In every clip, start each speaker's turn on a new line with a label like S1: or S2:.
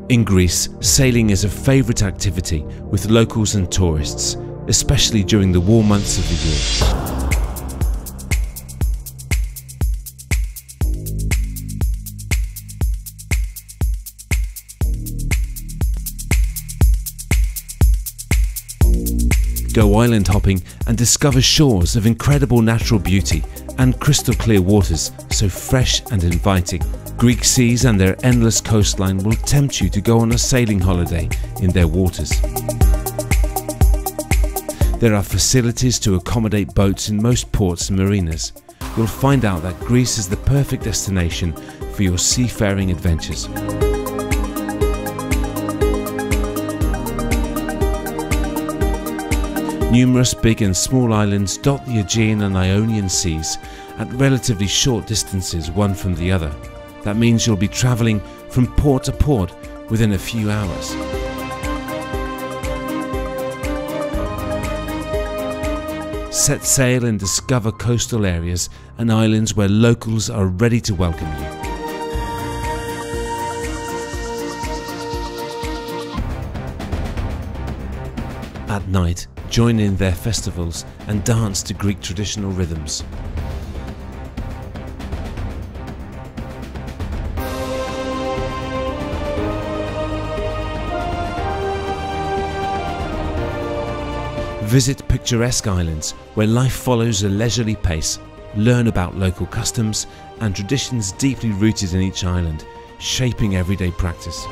S1: In Greece, sailing is a favourite activity with locals and tourists, especially during the warm months of the year. Go island hopping and discover shores of incredible natural beauty and crystal clear waters so fresh and inviting. Greek seas and their endless coastline will tempt you to go on a sailing holiday in their waters. There are facilities to accommodate boats in most ports and marinas. You'll find out that Greece is the perfect destination for your seafaring adventures. Numerous big and small islands dot the Aegean and Ionian seas at relatively short distances one from the other. That means you'll be travelling from port to port within a few hours. Set sail and discover coastal areas and islands where locals are ready to welcome you. At night, join in their festivals and dance to Greek traditional rhythms. Visit picturesque islands where life follows a leisurely pace. Learn about local customs and traditions deeply rooted in each island, shaping everyday practice.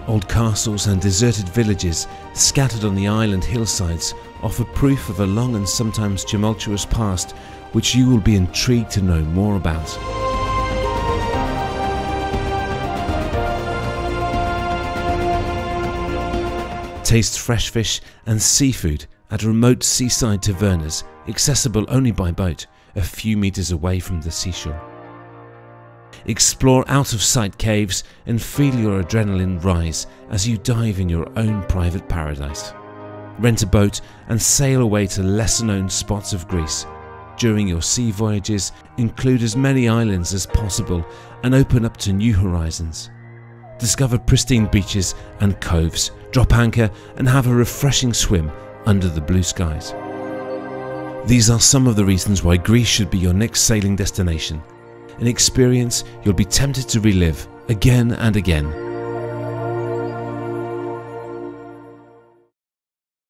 S1: Old castles and deserted villages scattered on the island hillsides offer proof of a long and sometimes tumultuous past which you will be intrigued to know more about. Taste fresh fish and seafood at remote seaside tavernas, accessible only by boat, a few meters away from the seashore. Explore out-of-sight caves and feel your adrenaline rise as you dive in your own private paradise. Rent a boat and sail away to lesser-known spots of Greece. During your sea voyages, include as many islands as possible and open up to new horizons. Discover pristine beaches and coves, drop anchor and have a refreshing swim under the blue skies. These are some of the reasons why Greece should be your next sailing destination. An experience you'll be tempted to relive again and again.